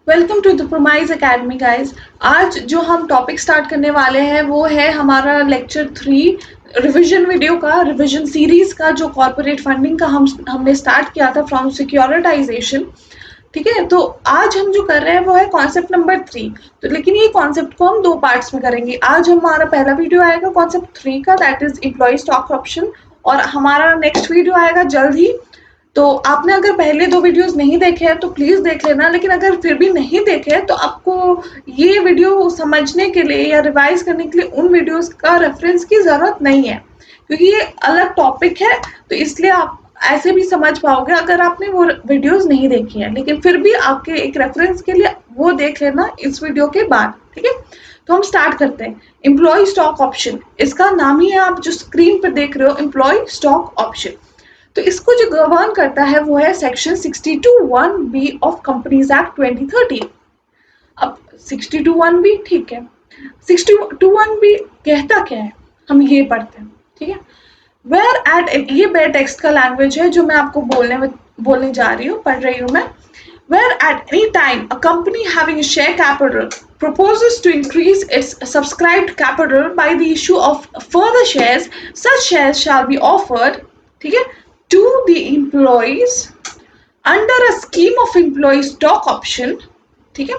Welcome to the Promise Academy guys. आज जो हम टॉपिक स्टार्ट करने वाले हैं वो है हमारा लेक्चर 3 रिवीजन वीडियो का, रिवीजन सीरीज का, जो कॉर्पोरेट फंडिंग का हमने स्टार्ट किया था फ्रॉम सिक्योरिटाइजेशन। ठीक है, तो आज हम जो कर रहे हैं वो है कॉन्सेप्ट नंबर 3। तो लेकिन ये कॉन्सेप्ट को हम 2 पार्ट्स में करेंगे। आज हमारा पहला वीडियो आएगा कॉन्सेप्ट 3 का, that is employee stock option, और हमारा नेक्स्ट वीडियो आएगा जल्द ही। तो आपने अगर पहले 2 वीडियोस नहीं देखे हैं तो प्लीज देख लेना, लेकिन अगर फिर भी नहीं देखे हैं तो आपको ये वीडियो समझने के लिए या रिवाइज करने के लिए उन वीडियोस का रेफरेंस की जरूरत नहीं है, क्योंकि ये अलग टॉपिक है। तो इसलिए आप ऐसे भी समझ पाओगे अगर आपने वो वीडियोस नहीं देखी है, लेकिन फिर भी आपके एक रेफरेंस के लिए वो देख लेना इस वीडियो के बाद। ठीक है, तो हम स्टार्ट करते हैं। एम्प्लॉय स्टॉक ऑप्शन, इसका नाम ही है, आप जो स्क्रीन पर देख रहे हो, एम्प्लॉय स्टॉक ऑप्शन। तो इसको जो गवर्न करता है वो है section 62(1)(b of companies act 2013। अब 62(1)(b ठीक है, 62(1)(b कहता क्या है, हम ये पढ़ते हैं। ठीक है, वेयर एट, ये बेयर टेक्स्ट का लैंग्वेज है जो मैं आपको बोलने जा रही हूँ, पढ़ रही हूँ मैं। Where at any time a company having a share capital proposes to increase its subscribed capital by the issue of further shares, such shares shall be offered, ठीक है, to the employees under a scheme of employee stock option, ठीक है,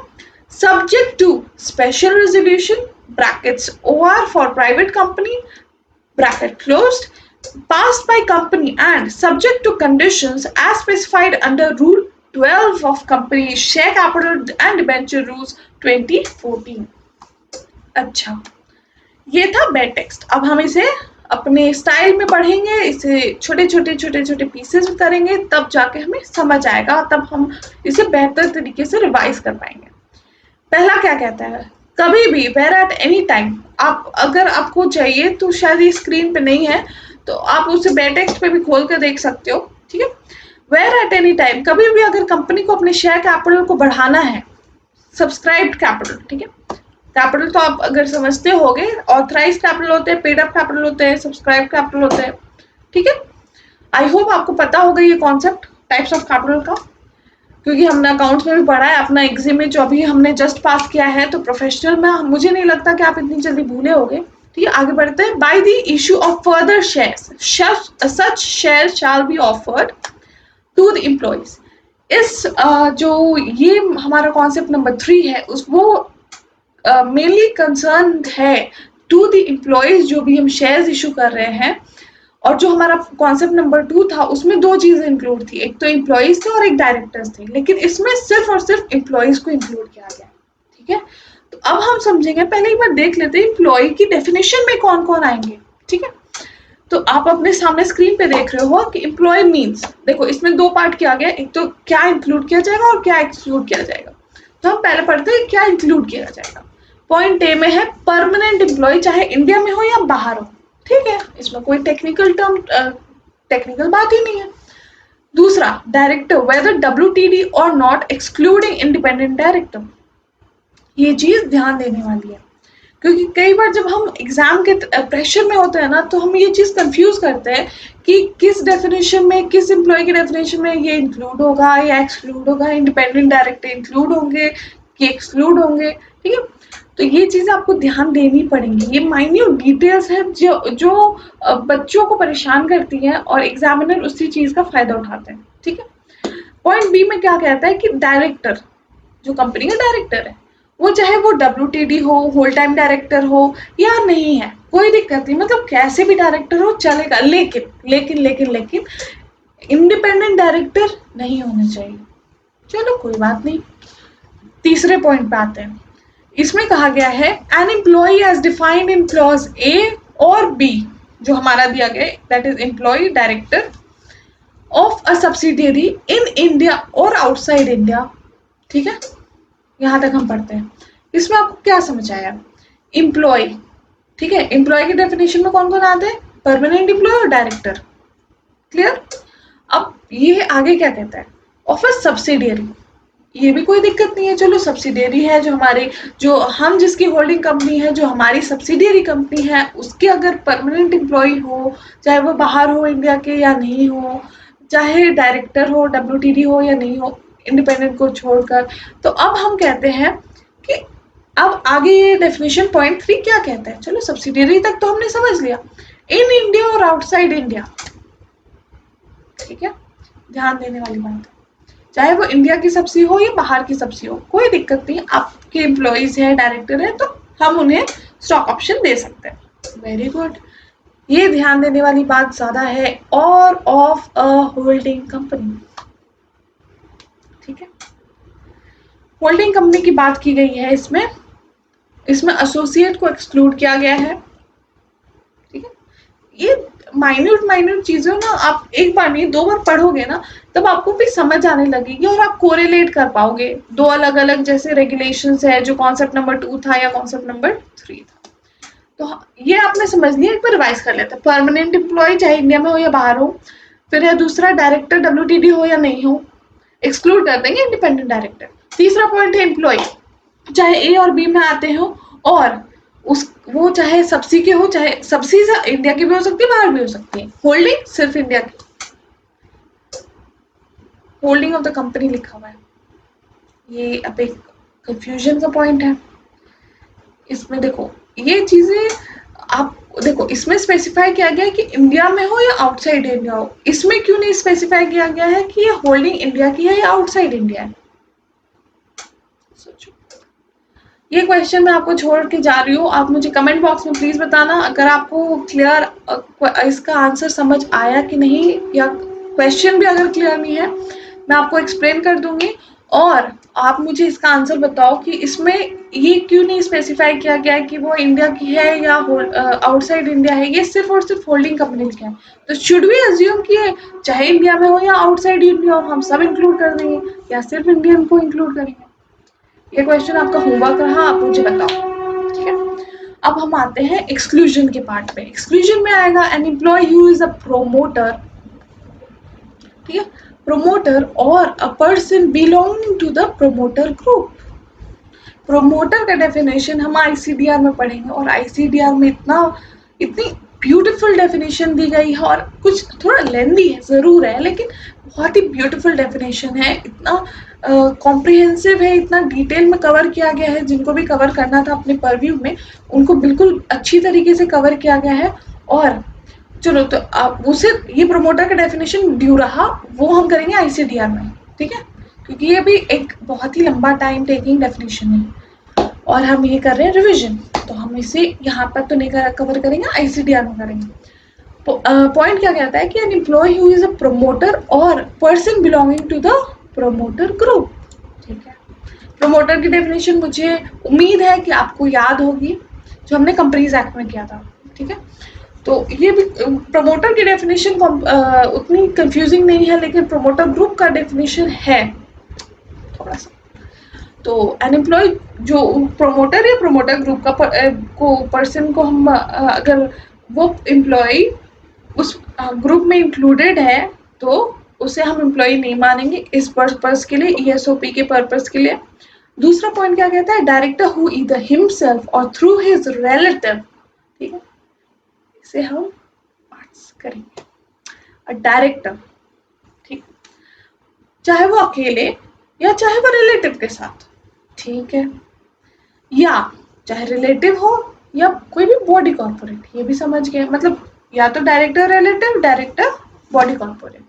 subject to special resolution (brackets OR for private company) bracket closed, passed by company and subject to conditions as specified under Rule 12 of Company Share Capital and Debenture Rules 2014। अच्छा, ये था bear text. अब हम इसे अपने style में पढ़ेंगे, इसे छोटे छोटे पीसेस में करेंगे, तब जाके हमें समझ आएगा, तब हम इसे बेहतर तरीके से रिवाइज कर पाएंगे। पहला क्या कहता है, कभी भी, वेयर एट एनी टाइम। आप अगर आपको चाहिए तो शायद ये स्क्रीन पे नहीं है, तो आप उसे बेयर टेक्स्ट पे भी खोल कर देख सकते हो। ठीक है, वेयर एट एनी टाइम, कभी भी अगर कंपनी को अपने शेयर कैपिटल को बढ़ाना है, सब्सक्राइब्ड कैपिटल, ठीक है, कैपिटल तो आप अगर समझते होगे, ऑथराइज कैपिटल होते हैं, पेड अप कैपिटल होते हैं, सब्सक्राइब कैपिटल होते हैं। ठीक है, आई होप आपको पता होगा ये कॉन्सेप्ट टाइप्स ऑफ कैपिटल का, क्योंकि हमने अकाउंट्स में भी पढ़ा है, अपना एग्जाम में जो अभी हमने जस्ट पास किया है, तो प्रोफेशनल में मुझे नहीं लगता कि आप इतनी जल्दी भूले होगे। ठीक है, आगे बढ़ते हैं। By the issue of further shares, such share shall be offered to the employees. इस जो ये हमारा कॉन्सेप्ट नंबर 3 है, उस वो मेनली कंसर्न है टू द एम्प्लॉइज, जो भी हम शेयर्स इशू कर रहे हैं। और जो हमारा कॉन्सेप्ट नंबर 2 था उसमें 2 चीजें इंक्लूड थी, एक तो एम्प्लॉइज थे और एक डायरेक्टर्स थे, लेकिन इसमें सिर्फ और सिर्फ एम्प्लॉइज को इंक्लूड किया गया। ठीक है, तो अब हम समझेंगे, पहले एक बार देख लेते हैं एम्प्लॉय की डेफिनेशन में कौन कौन आएंगे। ठीक है, तो आप अपने सामने स्क्रीन पे देख रहे हो कि एम्प्लॉय मीन्स, देखो इसमें 2 पार्ट किया गया, एक तो क्या इंक्लूड किया जाएगा और क्या एक्सक्लूड किया जाएगा। तो हम पहले पढ़ते हैं क्या इंक्लूड किया जाएगा। पॉइंट ए में है परमानेंट एम्प्लॉय, चाहे इंडिया में हो या बाहर हो। ठीक है, इसमें कोई टेक्निकल बात ही नहीं है। दूसरा, डायरेक्टर, वेदर WTD और नॉट, एक्सक्लूडिंग इंडिपेंडेंट डायरेक्टर। ये चीज ध्यान देने वाली है, क्योंकि कई बार जब हम एग्जाम के प्रेशर में होते हैं ना, तो हम ये चीज कंफ्यूज करते हैं कि किस डेफिनेशन में, किस एम्प्लॉय की डेफिनेशन में ये इंक्लूड होगा या एक्सक्लूड होगा, इंडिपेंडेंट डायरेक्टर इंक्लूड होंगे कि एक्सक्लूड होंगे। ठीक है, तो ये चीजें आपको ध्यान देनी पड़ेंगी। ये माइन्यूट डिटेल्स है जो बच्चों को परेशान करती है, और एग्जामिनर उसी चीज का फायदा उठाते हैं। ठीक है, पॉइंट बी में क्या कहता है कि डायरेक्टर, जो कंपनी का डायरेक्टर है, वो चाहे वो WTD हो, होल टाइम डायरेक्टर हो या नहीं है, कोई दिक्कत नहीं, मतलब कैसे भी डायरेक्टर हो चलेगा, लेकिन लेकिन लेकिन लेकिन इंडिपेंडेंट डायरेक्टर नहीं होना चाहिए। चलो कोई बात नहीं। तीसरे पॉइंट पे आते हैं। इसमें कहा गया है an employee as defined in clause A और B, जो हमारा दिया गया, that is employee director of a subsidiary in India और आउटसाइड इंडिया। ठीक है, यहां तक हम पढ़ते हैं। इसमें आपको क्या समझ आया, एम्प्लॉय। ठीक है, एम्प्लॉय की डेफिनेशन में कौन कौन आते हैं, परमानेंट एम्प्लॉय और डायरेक्टर। क्लियर। अब ये आगे क्या कहता है, ऑफ अ सब्सिडियरी, ये भी कोई दिक्कत नहीं है, चलो सब्सिडियरी है, जो हमारी, जो हम जिसकी होल्डिंग कंपनी है, जो हमारी सब्सिडियरी कंपनी है, उसके अगर परमानेंट एम्प्लॉय हो, चाहे वो बाहर हो इंडिया के या नहीं हो, चाहे डायरेक्टर हो, WTD हो या नहीं हो, इंडिपेंडेंट को छोड़कर। तो अब हम कहते हैं कि अब आगे ये डेफिनेशन पॉइंट 3 क्या कहता है। चलो सब्सिडियरी तक तो हमने समझ लिया, इन इंडिया और आउटसाइड इंडिया, ठीक है, ध्यान देने वाली बात है। चाहे वो इंडिया की सब्सिडी हो या बाहर की सब्सिडी हो, कोई दिक्कत नहीं, आपके एम्प्लॉइज हैं, डायरेक्टर है, तो हम उन्हें स्टॉक ऑप्शन दे सकते हैं। वेरी गुड, ये ध्यान देने वाली बात ज्यादा है, और ऑफ अ होल्डिंग कंपनी, ठीक है। होल्डिंग कंपनी की बात की गई है इसमें एसोसिएट को एक्सक्लूड किया गया है, ठीक है। ये माइन्यूट चीजें ना आप एक बार नहीं 2 बार पढ़ोगे ना, तब आपको भी समझ आने लगेगी और आप कोरिलेट कर पाओगे। 2 अलग अलग जैसे रेगुलेशंस है, जो कॉन्सेप्ट नंबर 2 था या कॉन्सेप्ट नंबर 3 था। तो ये आपने समझ लिया, एक बार रिवाइज कर लेते हैं। परमानेंट एम्प्लॉय चाहे इंडिया में हो या बाहर हो, फिर है दूसरा डायरेक्टर डब्ल्यूटीडी हो या नहीं हो, एक्सक्लूड कर देंगे इंडिपेंडेंट डायरेक्टर। तीसरा पॉइंट है एम्प्लॉय, चाहे ए और बी में आते हो, और वो चाहे सब्सी के हो, चाहे सब्सी इंडिया की भी हो सकती है, बाहर भी हो सकती है। होल्डिंग सिर्फ इंडिया की, होल्डिंग ऑफ द कंपनी लिखा हुआ है। ये अब एक कंफ्यूजन का पॉइंट है इसमें। देखो ये चीजें आप देखो, इसमें स्पेसिफाई किया गया है कि इंडिया में हो या आउटसाइड इंडिया हो। इसमें क्यों नहीं स्पेसिफाई किया गया है कि ये होल्डिंग इंडिया की है या आउटसाइड इंडिया है? सोचो, ये क्वेश्चन मैं आपको छोड़ के जा रही हूँ, आप मुझे कमेंट बॉक्स में प्लीज बताना अगर आपको क्लियर इसका आंसर समझ आया कि नहीं, या क्वेश्चन भी अगर क्लियर नहीं है मैं आपको एक्सप्लेन कर दूंगी। और आप मुझे इसका आंसर बताओ कि इसमें ये क्यों नहीं स्पेसिफाई किया गया है कि वो इंडिया की है या आउटसाइड इंडिया है, ये सिर्फ और सिर्फ होल्डिंग कंपनी की है। तो शुड वी अज्यूम कि चाहे इंडिया में हो या आउटसाइड इंडिया हो, हम सब इंक्लूड कर देंगे या सिर्फ इंडियन को इंक्लूड करेंगे? ये क्वेश्चन आपका होमवर्क रहा, आप मुझे बताओ, ठीक है। अब हम आते हैं एक्सक्लूजन के पार्ट पे। एक्सक्लूजन में आएगा an employee who is a promoter, ठीक है, प्रोमोटर और a person belonging to the promoter group. Promoter का डेफिनेशन हम आईसीडीआर में पढ़ेंगे, और आईसीडीआर में इतनी ब्यूटीफुल डेफिनेशन दी गई है, और कुछ थोड़ा लेंदी है जरूर है, लेकिन बहुत ही ब्यूटीफुल डेफिनेशन है, इतना कॉम्प्रिहेंसिव है, इतना डिटेल में कवर किया गया है। जिनको भी कवर करना था अपने परव्यू में, उनको बिल्कुल अच्छी तरीके से कवर किया गया है। और चलो, तो आप उसे ये प्रोमोटर का डेफिनेशन ड्यू रहा, वो हम करेंगे आईसीडीआर में, ठीक है, क्योंकि ये भी एक बहुत ही लंबा टाइम टेकिंग डेफिनेशन है और हम ये कर रहे हैं रिविजन, तो हम इसे यहाँ पर तो नहीं कवर करेंगे, आईसीडीआर में करेंगे। पॉइंट क्या कहता है कि an employee who is a promoter और person belonging to the promoter group, ठीक है। प्रमोटर की डेफिनेशन मुझे उम्मीद है कि आपको याद होगी, जो हमने कंपनीज एक्ट में किया था, ठीक है। तो ये भी प्रमोटर की डेफिनेशन उतनी कंफ्यूजिंग नहीं है, लेकिन प्रमोटर ग्रुप का डेफिनेशन है थोड़ा सा। तो एन एम्प्लॉय जो प्रमोटर या प्रमोटर ग्रुप का पर्सन को हम अगर वो एम्प्लॉय उस ग्रुप में इंक्लूडेड है, तो उसे हम एम्प्लॉय नहीं मानेंगे इस पर्पस के लिए, ईएसओपी के पर्पस के लिए। दूसरा पॉइंट क्या कहता है, डायरेक्टर हु ईदर हिमसेल्फ और थ्रू हिज रिलेटिव, ठीक है, इसे हम पार्ट्स करेंगे। डायरेक्टर, ठीक, चाहे वो अकेले या चाहे वो रिलेटिव के साथ, ठीक है, या चाहे रिलेटिव हो या कोई भी बॉडी कॉर्पोरेट, ये भी समझ गए, मतलब या तो director relative, director body corporate.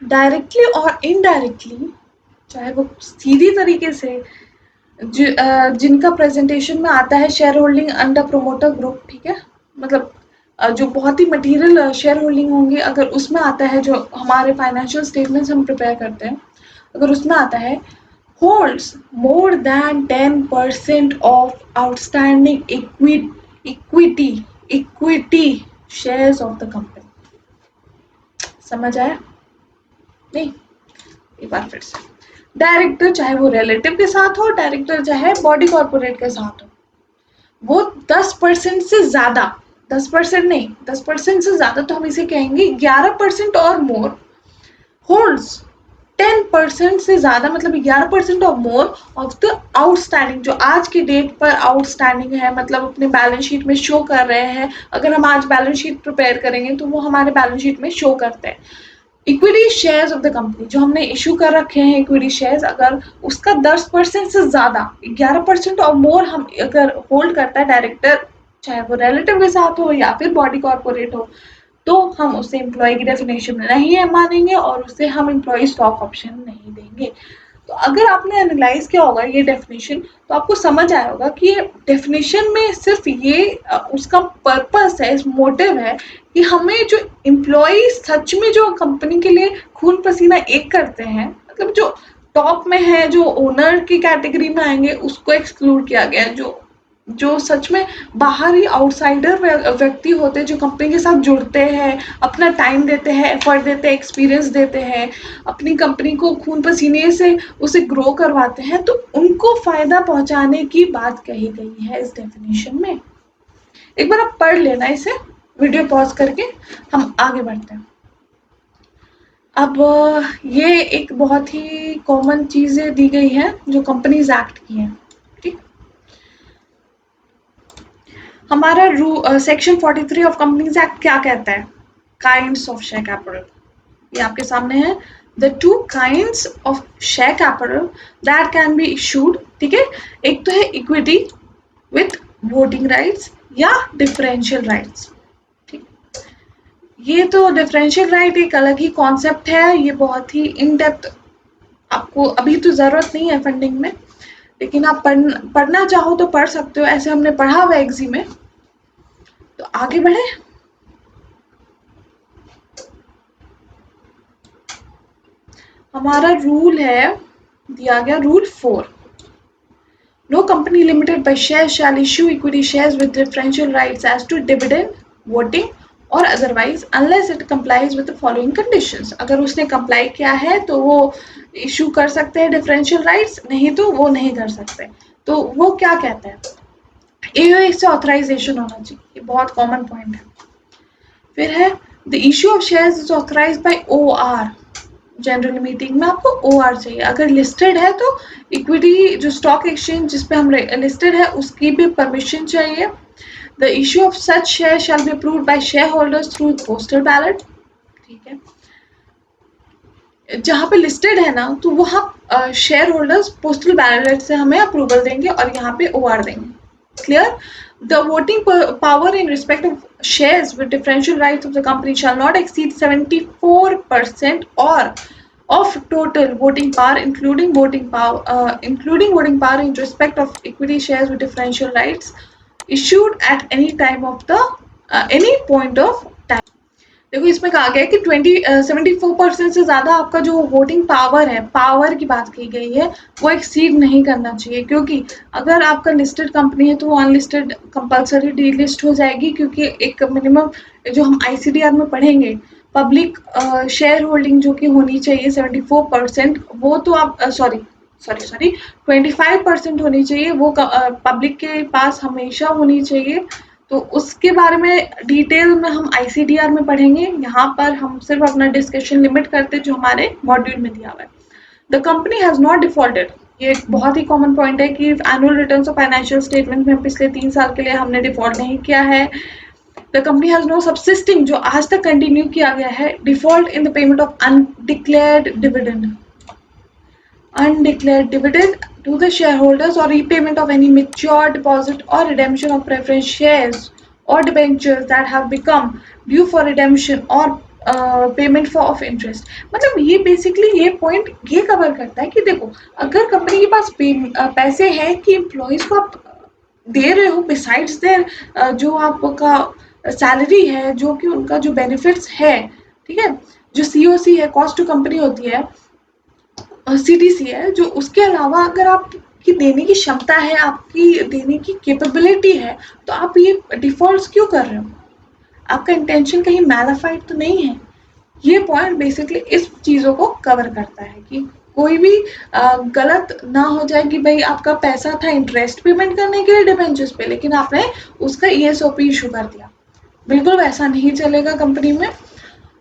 Directly और इनडायरेक्टली, चाहे वो सीधी तरीके से जिनका प्रेजेंटेशन में आता है share holding under promoter group, ठीक है, मतलब जो बहुत ही मटेरियल शेयर होल्डिंग होंगे, अगर उसमें आता है, जो हमारे फाइनेंशियल स्टेटमेंट्स हम प्रिपेयर करते हैं, अगर उसमें आता है holds more than 10% of outstanding equity shares of the company। समझ आया नहीं? एक बार फिर से, डायरेक्टर चाहे वो रिलेटिव के साथ हो, डायरेक्टर चाहे बॉडी कॉर्पोरेट के साथ हो, वो 10% से ज्यादा, 10% नहीं, 10% से ज्यादा, तो हम इसे कहेंगे 11% और मोर, होल्ड्स 10% से ज्यादा, मतलब 11% और मोर ऑफ द आउटस्टैंडिंग, जो आज की डेट पर आउटस्टैंडिंग है, मतलब अपने बैलेंस शीट में शो कर रहे हैं। अगर हम आज बैलेंस शीट प्रिपेयर करेंगे तो वो हमारे बैलेंस शीट में शो करते हैं। Equity shares of the company जो हमने इशू कर रखे हैं इक्विटी शेयर्स, अगर उसका 10% से ज्यादा 11% और मोर हम अगर होल्ड करता है डायरेक्टर, चाहे वो रिलेटिव के साथ हो या फिर बॉडी कॉर्पोरेट हो, तो हम उसे एम्प्लॉय की डेफिनेशन में नहीं है मानेंगे और उसे हम एम्प्लॉय स्टॉक ऑप्शन नहीं देंगे। तो अगर आपने एनालाइज किया होगा ये डेफिनेशन, तो आपको समझ आया होगा कि ये डेफिनेशन में सिर्फ ये उसका पर्पस है, इस मोटिव है कि हमें जो एम्प्लॉय सच में जो कंपनी के लिए खून पसीना एक करते हैं, मतलब जो टॉप में है, जो ओनर की कैटेगरी में आएंगे, उसको एक्सक्लूड किया गया है। जो जो सच में बाहर ही आउटसाइडर व्यक्ति होते हैं, जो कंपनी के साथ जुड़ते हैं, अपना टाइम देते हैं, एफर्ट देते हैं, एक्सपीरियंस देते हैं, अपनी कंपनी को खून पसीने से उसे ग्रो करवाते हैं, तो उनको फायदा पहुंचाने की बात कही गई है इस डेफिनेशन में। एक बार आप पढ़ लेना इसे, वीडियो पॉज करके हम आगे बढ़ते हैं। अब ये एक बहुत ही कॉमन चीजें दी गई है जो कंपनीज एक्ट की है, ठीक। हमारा सेक्शन 43 ऑफ कंपनीज एक्ट क्या कहता है? काइंड्स ऑफ शेयर कैपिटल, ये आपके सामने है। The two kinds of share capital that can be issued, ठीक है। एक तो है इक्विटी विथ वोटिंग राइट्स या डिफरेंशियल राइट्स, ठीक। ये तो डिफरेंशियल राइट एक अलग ही कॉन्सेप्ट है, ये बहुत ही इन डेप्थ आपको अभी तो जरूरत नहीं है फंडिंग में, लेकिन आप पढ़ना चाहो तो पढ़ सकते हो, ऐसे हमने पढ़ा हुआ एग्जी में। तो आगे बढ़े। हमारा रूल है, दिया गया rule 4, no company limited by shares shall issue equity shares with differential rights as to dividend, voting और otherwise unless it complies with the following conditions. अगर उसने कंप्लाई किया है तो वो इशू कर सकते हैं डिफरेंशियल राइट्स, नहीं तो वो नहीं कर सकते। तो वो क्या कहता है? एओए से ऑथराइजेशन होना चाहिए, ये बहुत कॉमन पॉइंट है। फिर है the issue of shares is authorised bye OR, general meeting में आपको ओआर चाहिए। अगर लिस्टेड है तो इक्विटी जो स्टॉक एक्सचेंज जिस पे हम लिस्टेड है उसकी भी परमिशन चाहिए। The issue of such share shall be approved by share holders through postal ballot, ठीक है। जहाँ पे लिस्टेड है ना, तो वहाँ शेयर होल्डर्स पोस्टल बैलेट से हमें अप्रूवल देंगे और यहाँ पे ओआर देंगे। Clear? The voting power in respect of shares with differential rights of the company shall not exceed 74% or of total voting power, including voting power in respect of equity shares with differential rights issued at any time of the any point of time. देखो इसमें कहा गया है कि 74% से ज्यादा आपका जो वोटिंग पावर है, पावर की बात की गई है, वो एक्सीड नहीं करना चाहिए, क्योंकि अगर आपका लिस्टेड कंपनी है तो वो अनलिस्टेड कंपलसरी डीलिस्ट हो जाएगी, क्योंकि एक मिनिमम जो हम आईसीडीआर में पढ़ेंगे पब्लिक शेयर होल्डिंग जो कि होनी चाहिए 74%, वो तो आप सॉरी 25% होनी चाहिए, वो पब्लिक के पास हमेशा होनी चाहिए। तो उसके बारे में डिटेल में हम आईसीडीआर में पढ़ेंगे, यहाँ पर हम सिर्फ अपना डिस्कशन लिमिट करते जो हमारे मॉड्यूल में दिया हुआ है। The company has not defaulted, ये एक बहुत ही कॉमन पॉइंट है कि एनुअल रिटर्न्स और फाइनेंशियल स्टेटमेंट में पिछले 3 साल के लिए हमने डिफॉल्ट नहीं किया है। The company has no subsisting, जो आज तक कंटिन्यू किया गया है, default in the payment of undeclared dividend, undeclared dividend to the shareholders or repayment of any mature deposit or redemption of preference shares or debentures that have become due for redemption or payment for of interest. मतलब ये basically ये point ये cover करता है कि देखो, अगर company के पास पैसे हैं कि एम्प्लॉयज को आप दे रहे हो, बिसाइड्स देयर जो आपका सैलरी है, जो कि उनका जो बेनिफिट्स है, ठीक है, जो सीओसी है, कॉस्ट टू कंपनी होती है, सीटीसी है, जो उसके अलावा अगर आपकी देने की क्षमता है, आपकी देने की कैपेबिलिटी है, तो आप ये डिफॉल्ट्स क्यों कर रहे हो? आपका इंटेंशन कहीं मैलाफाइड तो नहीं है। ये पॉइंट बेसिकली इस चीज़ों को कवर करता है कि कोई भी गलत ना हो जाए कि भाई आपका पैसा था इंटरेस्ट पेमेंट करने के लिए डिबेंचर्स पे, लेकिन आपने उसका ईएसओपी इशू कर दिया। बिल्कुल वैसा नहीं चलेगा कंपनी में।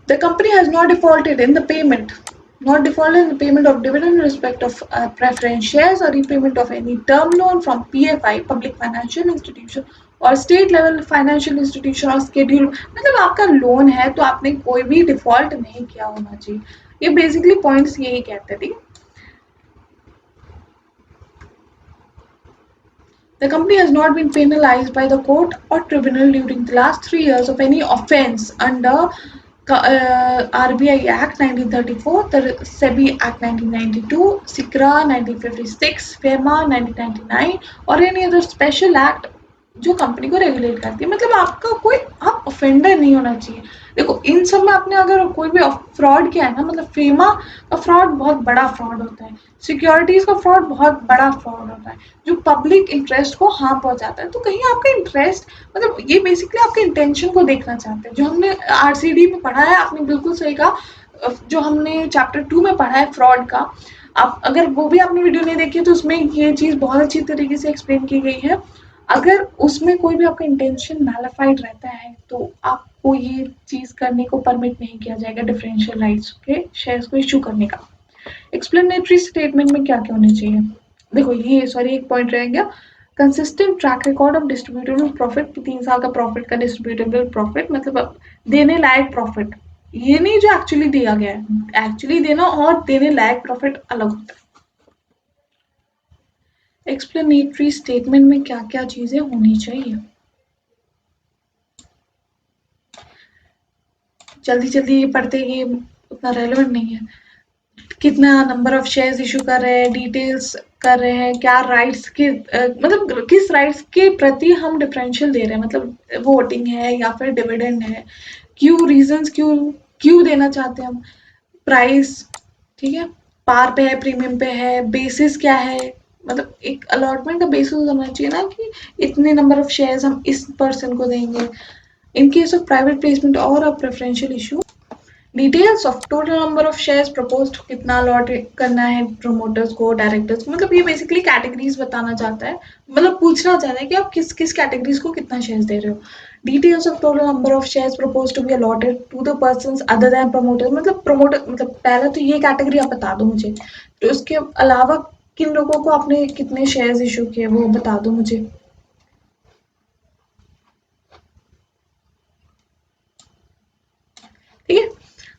The company has not defaulted in the payment not default in the payment of dividend in respect of preference shares or repayment of any term loan from PFI, public financial institution, और state level financial institution और schedule, मतलब आपका loan है तो आपने कोई भी default नहीं किया होना चाहिए। ये बेसिकली पॉइंट्स यही कहते हैं। ठीक है, the company has not been penalized by the court or tribunal during the last 3 years of any offence under RBI Act 1934, the SEBI Act 1992, SICRA 1956, FEMA 1999 और any other special act जो company को regulate करती है। मतलब आपका कोई आप offender नहीं होना चाहिए। देखो इन सब में आपने अगर कोई भी फ्रॉड किया है ना, मतलब फेमा का फ्रॉड बहुत बड़ा फ्रॉड होता है, सिक्योरिटीज का फ्रॉड बहुत बड़ा फ्रॉड होता है जो पब्लिक इंटरेस्ट को हार्म पहुंचाता है। तो कहीं आपका इंटरेस्ट, मतलब ये बेसिकली आपके इंटेंशन को देखना चाहते हैं। जो हमने आरसीडी में पढ़ा है, आपने बिल्कुल सही कहा, जो हमने चैप्टर 2 में पढ़ा है फ्रॉड का, आप अगर वो भी आपने वीडियो नहीं देखी तो उसमें ये चीज बहुत अच्छी तरीके से एक्सप्लेन की गई है। अगर उसमें कोई भी आपका इंटेंशन नैलिफाइड रहता है तो आपको ये चीज करने को परमिट नहीं किया जाएगा डिफरेंशियल राइट्स के शेयर्स को इश्यू करने का। एक्सप्लेनेटरी स्टेटमेंट में क्या क्या होने चाहिए, देखो ये सॉरी एक पॉइंट रह गया, consistent track record of distributable profit, 3 साल का प्रॉफिट का डिस्ट्रीब्यूटेबल प्रॉफिट, मतलब देने लायक प्रॉफिट, ये नहीं जो एक्चुअली दिया गया है, एक्चुअली देना और देने लायक प्रॉफिट अलग होता है। एक्सप्लेनेटरी स्टेटमेंट में क्या क्या चीजें होनी चाहिए, जल्दी जल्दी पढ़ते ये उतना रेलेवेंट नहीं है। कितना नंबर ऑफ शेयर्स इशू कर रहे हैं, डिटेल्स कर रहे हैं, क्या राइट्स के मतलब किस राइट्स के प्रति हम डिफरेंशियल दे रहे हैं, मतलब वोटिंग है या फिर डिविडेंड है, क्यों रीजंस, क्यों क्यों देना चाहते हैं हम, प्राइस, ठीक है, पार पे है, प्रीमियम पे है, बेसिस क्या है, मतलब एक अलॉटमेंट का बेसिस होना चाहिए ना कि इतने नंबर ऑफ शेयर्स हम इस पर्सन को देंगे। In case of private placement और a preferential issue, details of total number of shares proposed, कितना अलॉट करना है प्रमोटर्स को, डायरेक्टर्स को, मतलब ये बेसिकली कैटेगरीज बताना चाहता है, मतलब पूछना चाहता है कि आप किस किस कैटेगरीज को कितना शेयर्स दे रहे हो। Details of total number of shares proposed to be allotted to the persons other than promoter, मतलब प्रमोटर, मतलब पहला तो ये कैटेगरी आप बता दो मुझे, तो उसके अलावा किन लोगों को आपने कितने शेयर्स इशू किए वो बता दो मुझे। ठीक है,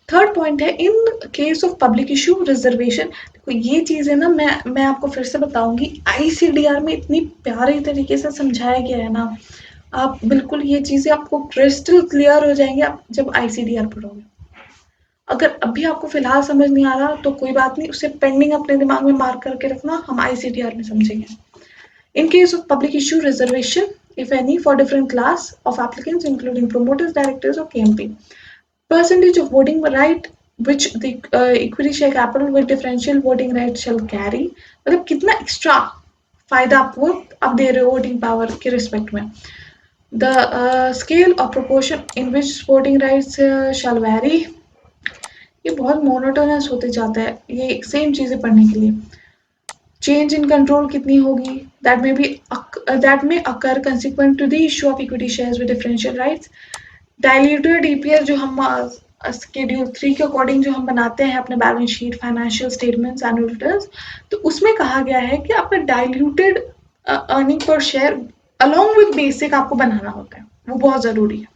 थर्ड पॉइंट है इन case of public issue reservation. देखो ये चीज है ना, मैं आपको फिर से बताऊंगी, आईसीडीआर में इतनी प्यारे तरीके से समझाया गया है ना, आप बिल्कुल ये चीजें आपको क्रिस्टल क्लियर हो जाएंगे आप जब आईसीडीआर पढ़ोगे। अगर अभी आपको फिलहाल समझ नहीं आ रहा तो कोई बात नहीं, उसे पेंडिंग अपने दिमाग में मार्क करके रखना, हम आईसीडीआर में समझेंगे। इन case of public issue reservation, if any, for different class of applicants including promoters, directors or KMP, percentage of voting right which the equity share capital with differential voting right shall carry, मतलब कितना extra फायदा आपको आप दे रहे हो voting power के respect में। The scale of proportion in which voting rights shall vary, ये बहुत मोनोटोनस होते जाता है ये सेम चीजें पढ़ने के लिए। चेंज इन कंट्रोल कितनी होगी, that may occur consequent to the issue of equity shares with differential rights. Diluted EPS जो हम शेड्यूल 3 के अकॉर्डिंग जो हम बनाते हैं अपने balance sheet, financial statements, annual returns, तो उसमें कहा गया है कि आपका diluted earning per share along with basic आपको बनाना होता है, वो बहुत जरूरी है,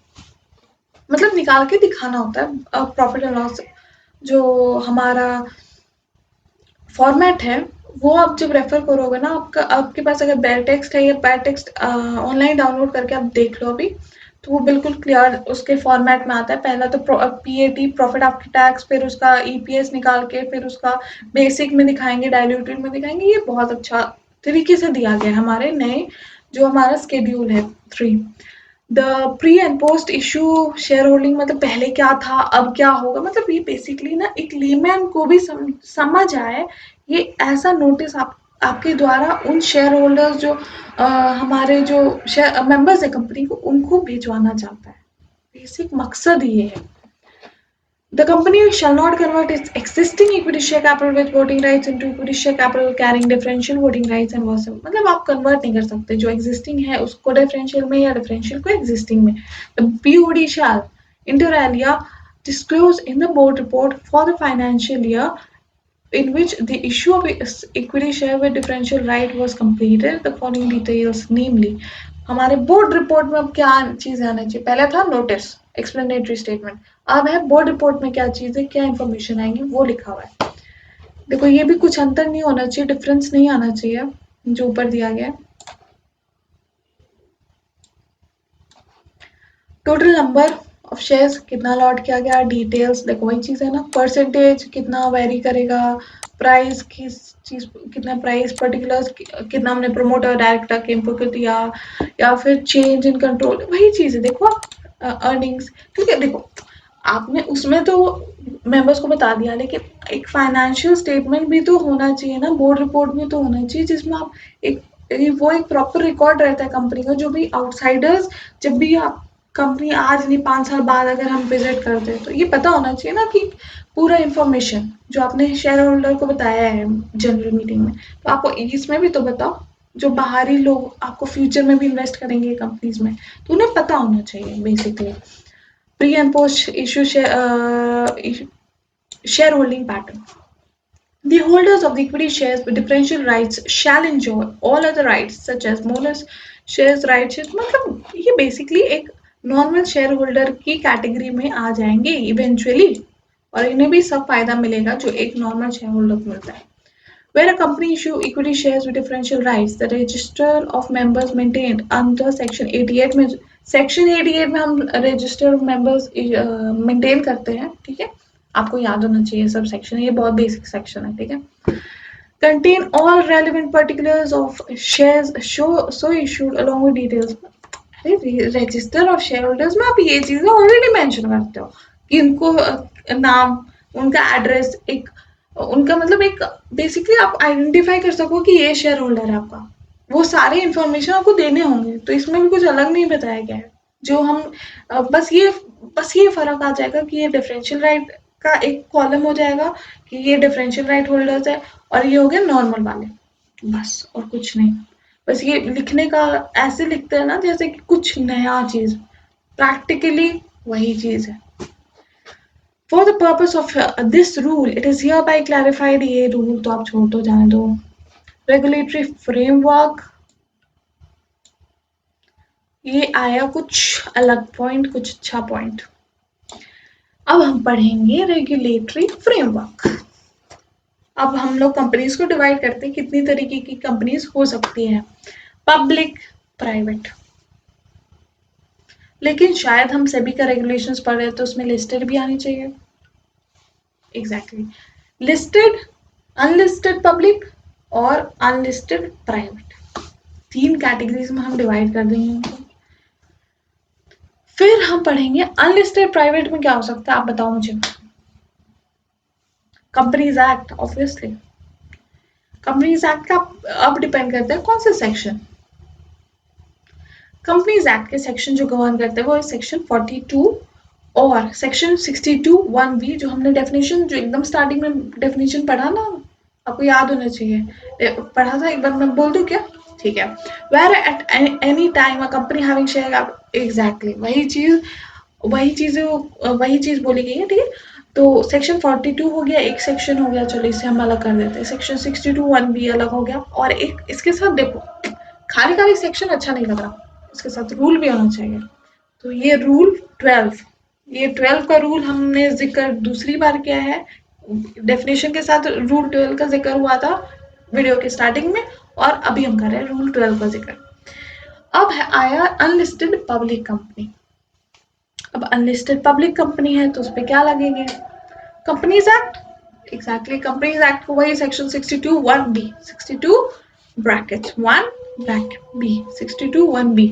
मतलब निकाल के दिखाना होता है प्रॉफिट एंड लॉस। जो हमारा फॉर्मेट है वो आप जब रेफर करोगे ना, आपका आपके पास अगर बैड टेक्स्ट है या बैड टेक्स्ट ऑनलाइन डाउनलोड करके आप देख लो अभी, तो वो बिल्कुल क्लियर उसके फॉर्मेट में आता है। पहला तो पीएटी, प्रॉफिट आफ्टर टैक्स, फिर उसका ईपीएस निकाल के, फिर उसका बेसिक में दिखाएंगे, डायल्यूटेड में दिखाएंगे, ये बहुत अच्छा तरीके से दिया गया है हमारे नए जो हमारा स्केड्यूल है 3। The pre and post issue share holding, मतलब पहले क्या था अब क्या होगा, मतलब ये बेसिकली ना एक लेमैन को भी समझ आए, ये ऐसा नोटिस आपके द्वारा उन शेयर होल्डर्स जो हमारे जो मेंबर्स है कंपनी को, उनको भिजवाना चाहता है, बेसिक मकसद ये है। The company shall not convert its existing equity share capital with voting rights into equity share capital carrying differential voting rights and versa, मतलब आप कन्वर्ट नहीं कर सकते जो existing है उसको differential में या differential को existing में। The BOD shall inter alia disclose in the board report for the financial year in which the issue of equity share with differential right was completed. The following details, namely, हमारे board report में अब क्या चीज आना चाहिए? पहले था notice, explanatory statement, अब है बोर्ड रिपोर्ट में क्या चीज है, क्या इन्फॉर्मेशन आएंगी, वो लिखा हुआ है। देखो ये भी कुछ अंतर नहीं होना चाहिए, डिफरेंस नहीं आना चाहिए जो ऊपर दिया गया है। टोटल नंबर ऑफ शेयर्स कितना अलॉट किया गया, डिटेल्स, देखो वही चीज है ना, परसेंटेज कितना वेरी करेगा, प्राइस किस चीज, कितना प्राइस, पर्टिकुलर्स कितना हमने प्रमोटर डायरेक्टर के इनपुट को दिया, या फिर चेंज इन कंट्रोल, वही चीज है। देखो अर्निंग्स, क्योंकि देखो आपने उसमें तो मेंबर्स को बता दिया, लेकिन एक फाइनेंशियल स्टेटमेंट भी तो होना चाहिए ना, बोर्ड रिपोर्ट भी तो होना चाहिए जिसमें आप एक वो एक प्रॉपर रिकॉर्ड रहता है कंपनी का, जो भी आउटसाइडर्स, जब भी आप कंपनी आज नहीं 5 साल बाद अगर हम विजिट करते हैं तो ये पता होना चाहिए ना कि पूरा इन्फॉर्मेशन जो आपने शेयर होल्डर को बताया है जनरल मीटिंग में, तो आपको इसमें भी तो बताओ। जो बाहरी लोग आपको फ्यूचर में भी इन्वेस्ट करेंगे कंपनीज में, तो उन्हें पता होना चाहिए basically. Pre and post issue shareholding pattern. The holders of the equity shares with differential rights shall enjoy all other rights such as bonus shares, right shares, मतलब ये बेसिकली एक नॉर्मल शेयर होल्डर की category में आ जाएंगे eventually, और इन्हें भी सब फायदा मिलेगा जो एक नॉर्मल शेयर होल्डर को मिलता है। Where a company issue equity shares with differential rights, the register of members maintained under Section 88 में, Section 88 में हम register of members maintain करते हैं, ठीक है, आपको याद होना चाहिए सब सेक्शन, ये बहुत बेसिक सेक्शन है, ठीक है। Contain all relevant particulars of shares so issued along with details. Register of share holders में आप ये चीजें ऑलरेडी मेंशन करते हो कि उनको नाम, उनका एड्रेस, एक उनका मतलब एक बेसिकली आप आइडेंटिफाई कर सको कि ये शेयर होल्डर है आपका, वो सारे इंफॉर्मेशन आपको देने होंगे। तो इसमें भी कुछ अलग नहीं बताया गया है, जो हम बस ये फर्क आ जाएगा कि ये डिफरेंशियल राइट का एक कॉलम हो जाएगा कि ये डिफरेंशियल राइट होल्डर्स है, और ये हो गया नॉर्मल वाले, बस और कुछ नहीं। बस ये लिखने का ऐसे लिखते हैं ना जैसे कि कुछ नया चीज, प्रैक्टिकली वही चीज है। For the purpose of this rule, it is hereby clarified, ये रूल तो आप छोड़ दो, जाने दो। रेगुलेटरी फ्रेमवर्क, ये आया कुछ अलग पॉइंट, कुछ अच्छा पॉइंट। अब हम पढ़ेंगे रेगुलेटरी फ्रेमवर्क। अब हम लोग कंपनीज को डिवाइड करते हैं, कितनी तरीके की कंपनीज हो सकती हैं, पब्लिक, प्राइवेट। लेकिन शायद हम सेबी का रेगुलेशंस पढ़ रहे हैं तो उसमें लिस्टेड भी आनी चाहिए। एग्जैक्टली, लिस्टेड, अनलिस्टेड पब्लिक और अनलिस्टेड प्राइवेट, 3 कैटेगरीज में हम डिवाइड कर देंगे उनको। फिर हम पढ़ेंगे अनलिस्टेड प्राइवेट में क्या हो सकता है, आप बताओ मुझे। Companies act, obviously companies act का अब डिपेंड करता है कौन सा सेक्शन। कंपनीज एक्ट के सेक्शन जो गवर्न करते हैं वो है सेक्शन 42 और सेक्शन 62(1)(b), जो हमने डेफिनेशन, जो एकदम स्टार्टिंग में डेफिनेशन पढ़ा ना, आपको याद होना चाहिए, पढ़ा था, एक बार मैं बोल दूं क्या? ठीक है। Where at any time a company having share, exactly वही चीज बोली गई है, ठीक है। तो सेक्शन 42 हो गया, एक सेक्शन हो गया, चलो इसे हम अलग कर देते हैं, सेक्शन 62(1)(b) अलग हो गया, और एक इसके साथ देखो, खाली खाली सेक्शन अच्छा नहीं लग रहा, इसके साथ रूल भी होना चाहिए। तो ये रूल 12, ये 12 का रूल हमने जिक्र दूसरी बार किया है, डेफिनेशन के साथ रूल 12 का जिक्र हुआ था वीडियो के स्टार्टिंग में, और अभी हम कर रहे हैं रूल 12 का जिक्र। अब है आया अनलिस्टेड पब्लिक कंपनी। अब अनलिस्टेड पब्लिक कंपनी है तो उस पर क्या लगेंगे, companies act, exactly companies act को वही section 62(1)(b), 62 bracket 1 bracket b, 62(1)(b),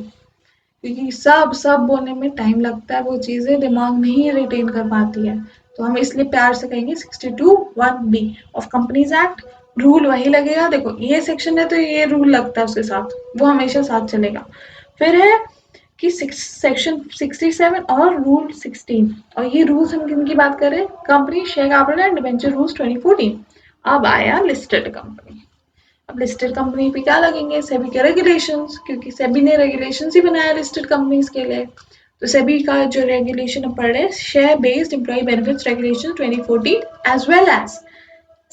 क्योंकि सब बोलने में टाइम लगता है, वो चीजें दिमाग नहीं रिटेन कर पाती है, तो हम इसलिए प्यार से कहेंगे 62(1)(b) of companies act. Rule वही लगेगा, देखो ये सेक्शन है तो ये रूल लगता है उसके साथ, वो हमेशा साथ चलेगा। फिर है कि सेक्शन 67 और रूल 16, और ये रूल्स हम किन की बात करें, company share capital and debenture rules 2014। अब आया लिस्टेड कंपनी। अब लिस्टेड कंपनी पे क्या लगेंगे, सेबी के रेगुलेशंस, क्योंकि सेबी ने रेगुलेशंस ही बनाया लिस्टेड कंपनीज के लिए। तो सेबी का जो रेगुलेशन पढ़ रहे हैं, share based employee benefits regulation 2014 as well as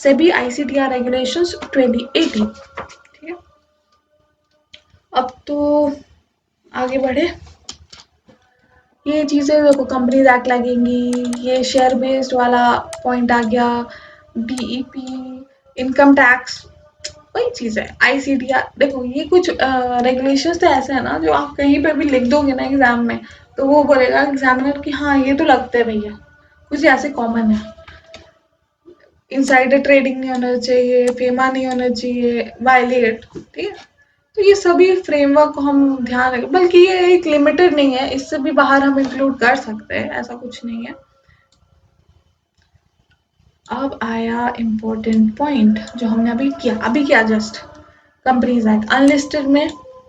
SEBI ICDR regulations 2018। ठीक है, अब तो आगे बढ़े। ये चीजें देखो, कंपनीज एक्ट लगेंगी, ये शेयर बेस्ड वाला पॉइंट आ गया, बीईपी, इनकम टैक्स, वही चीज है। आईसीडीआर, देखो ये कुछ रेगुलेशंस तो ऐसे है ना जो आप कहीं पे भी लिख दोगे ना एग्जाम में, तो वो बोलेगा एग्जामिनर कि हाँ ये तो लगते हैं भैया, कुछ ऐसे कॉमन है। इनसाइडर ट्रेडिंग नहीं होना चाहिए, फेमा नहीं होना चाहिए, वायलेट, ठीक है। तो ये सभी फ्रेमवर्क को हम ध्यान रखें, बल्कि ये एक लिमिटेड नहीं है, इससे भी बाहर हम इंक्लूड कर सकते हैं, ऐसा कुछ नहीं है। अब आया इम्पोर्टेंट पॉइंट जो हमने अभी किया जस्ट, कंपनीज एक्ट। अनलिस्टेड में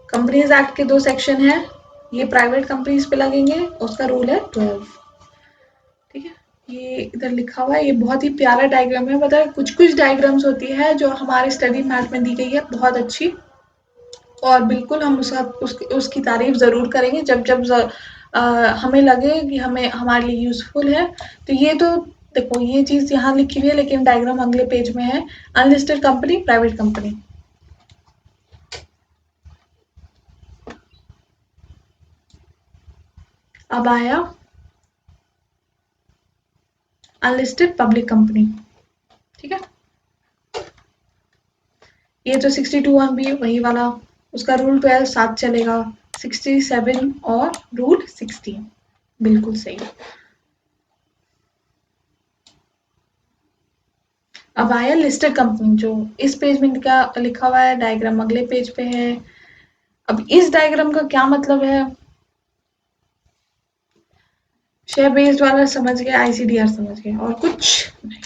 कंपनीज एक्ट के 2 सेक्शन है, ये प्राइवेट कंपनीज पे लगेंगे, उसका रूल है 12। ठीक है, ये इधर लिखा हुआ है, ये बहुत ही प्यारा डायग्राम है। पता है कुछ कुछ डायग्राम्स होती है जो हमारे स्टडी मैथ में दी गई है, बहुत अच्छी, और बिल्कुल हम उसकी तारीफ जरूर करेंगे जब जब हमें लगे कि हमें हमारे लिए यूजफुल है। तो ये तो देखो, ये चीज यहाँ लिखी हुई है लेकिन डायग्राम अगले पेज में है। Unlisted company, private company. अब आया अनलिस्टेड पब्लिक कंपनी। ठीक है, ये जो 62(1) वही वाला, उसका रूल 12 साथ चलेगा, 67 और रूल 16, बिल्कुल सही। अब आया लिस्टेड कंपनी, जो इस पेज में क्या लिखा हुआ है, डायग्राम अगले पेज पे है। अब इस डायग्राम का क्या मतलब है, शेयर बेस्ड वाला समझ गए, आईसीडीआर समझ गए, और कुछ नहीं।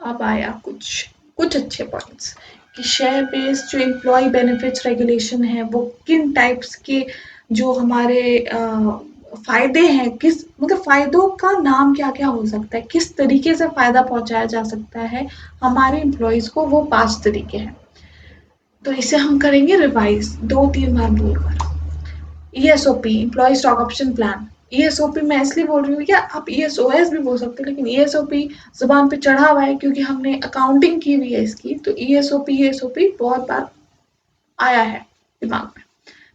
अब आया कुछ कुछ अच्छे पॉइंट्स कि शेयर बेस्ड जो एम्प्लॉय बेनिफिट्स रेगुलेशन है वो किन टाइप्स के, जो हमारे फायदे हैं, किस मतलब फायदों का नाम क्या क्या हो सकता है, किस तरीके से फायदा पहुंचाया जा सकता है हमारे एम्प्लॉयज को, वो 5 तरीके हैं। तो इसे हम करेंगे रिवाइज 2-3 बार बोलकर। ESOP, employee stock option plan. ESOP मैं इसलिए बोल रही हूँ, क्या आप ईएसओएस भी बोल सकते हैं, लेकिन ईएसओपी जुबान पे चढ़ा हुआ है क्योंकि हमने अकाउंटिंग की हुई है इसकी, तो ईएसओपी बहुत बार आया है दिमाग में,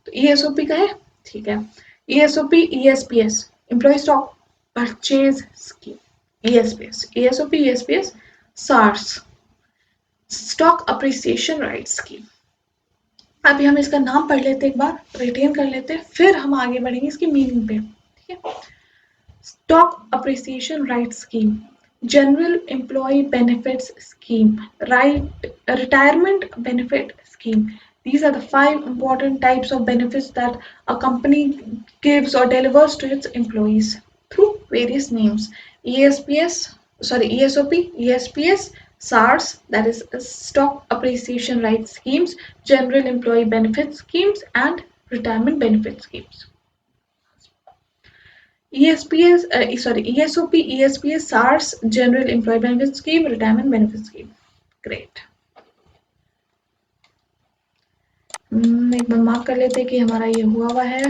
तो ईएसओपी का है, ठीक है। ESOP, ESPS, employee stock purchase scheme, ESPS, ESOP, ESPS, SARs, stock appreciation right scheme. अभी हम इसका नाम पढ़ लेते, एक बार रिटेन कर लेते, फिर हम आगे बढ़ेंगे इसकी मीनिंग पे। ठीक है, stock appreciation right scheme, general employee benefits scheme, right retirement benefit scheme. These are the 5 important types of benefits that a company gives or delivers to its employees through various names: ESPS, ESOP, ESPS, SARS, that is Stock Appreciation Rights Schemes, General Employee Benefit Schemes, and Retirement Benefit Schemes. ESOP, ESPS, SARS, General Employee Benefit Scheme, Retirement Benefit Scheme. Great. एक बार mark कर लेते हैं कि हमारा ये हुआ है।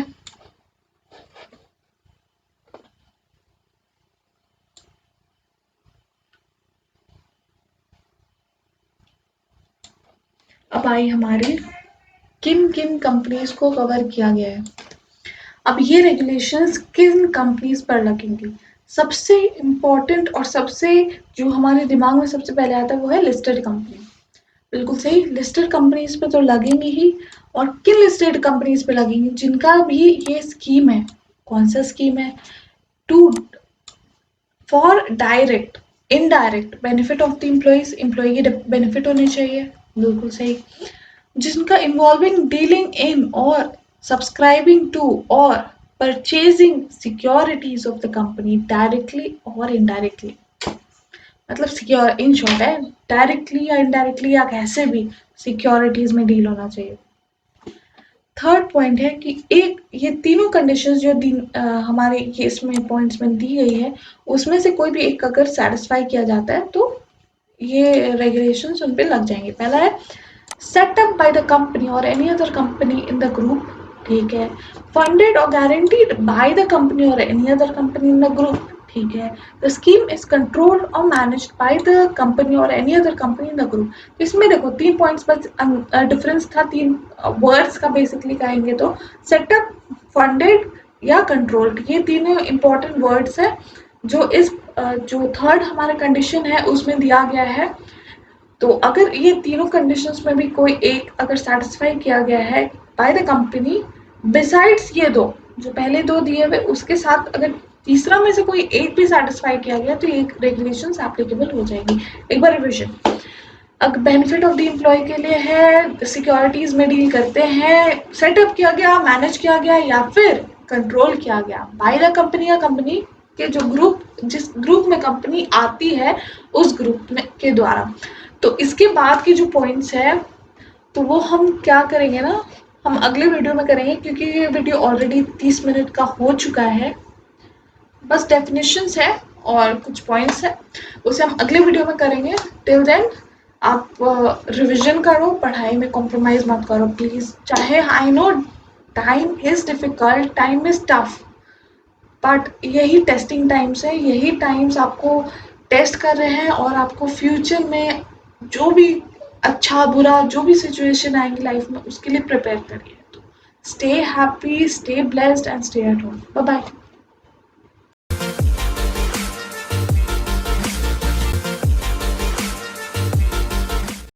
अब आई हमारी किन किन कंपनीज को कवर किया गया है। अब ये रेगुलेशंस किन कंपनीज पर लगेंगी, सबसे इम्पोर्टेंट और सबसे जो हमारे दिमाग में सबसे पहले आता है वो है लिस्टेड कंपनी। बिल्कुल सही, लिस्टेड कंपनीज पे तो लगेंगी ही, और किन लिस्टेड कंपनीज पे लगेंगी, जिनका भी ये स्कीम है। कौन सा स्कीम है, to for direct indirect benefit of the employees, employee के बेनिफिट होने चाहिए, बिल्कुल सही। जिनका इन्वॉल्विंग डीलिंग इन और सब्सक्राइबिंग टू और purchasing securities of the company directly और इनडायरेक्टली, मतलब सिक्योर इन शॉर्ट है, डायरेक्टली या इनडायरेक्टली या कैसे भी सिक्योरिटीज में डील होना चाहिए। थर्ड पॉइंट है कि एक ये तीनों कंडीशंस जो हमारे ये इसमें पॉइंट्स में दी गई है, उसमें से कोई भी एक अगर सेटिस्फाई किया जाता है तो ये रेगुलेशंस उन पे लग जाएंगे। पहला है set up by the company or any other company in the group, ठीक है। funded or guaranteed by the company or any other company in the group, ठीक है। द स्कीम इज कंट्रोल्ड और मैनेज्ड बाय द कंपनी और any other company in the group. इसमें देखो 3 points बस difference था, 3 वर्ड्स का बेसिकली कहेंगे तो सेटअप, फंडेड या कंट्रोल्ड, ये तीनों इंपॉर्टेंट वर्ड्स है जो इस जो थर्ड हमारा कंडीशन है उसमें दिया गया है। तो अगर ये तीनों कंडीशंस में भी कोई एक अगर सेटिस्फाई किया गया है बाय द कंपनी, बिसाइड्स ये दो जो पहले दो दिए हुए उसके साथ अगर तीसरा में से कोई एक भी सेटिस्फाई किया गया तो ये रेगुलेशंस एप्लीकेबल हो जाएगी। एक बार रिविजन, अगर बेनिफिट ऑफ द एम्प्लॉय के लिए है, सिक्योरिटीज में डील करते हैं, सेटअप किया गया, मैनेज किया गया या फिर कंट्रोल किया गया बाय द कंपनी या कंपनी के जो ग्रुप, जिस ग्रुप में कंपनी आती है उस ग्रुप में के द्वारा। तो इसके बाद की जो पॉइंट्स है तो वो हम क्या करेंगे ना, हम अगले वीडियो में करेंगे क्योंकि ये वीडियो ऑलरेडी 30 मिनट का हो चुका है। बस डेफिनेशंस है और कुछ पॉइंट्स है, उसे हम अगले वीडियो में करेंगे। टिल देन आप रिवीजन करो, पढ़ाई में कॉम्प्रोमाइज मत करो प्लीज। चाहे I know time is difficult, time is tough, but यही टेस्टिंग टाइम्स है, यही टाइम्स आपको टेस्ट कर रहे हैं और आपको फ्यूचर में जो भी अच्छा बुरा जो भी सिचुएशन आएंगी लाइफ में उसके लिए प्रिपेयर करिए। तो stay happy, stay blessed and stay at home. Bye bye.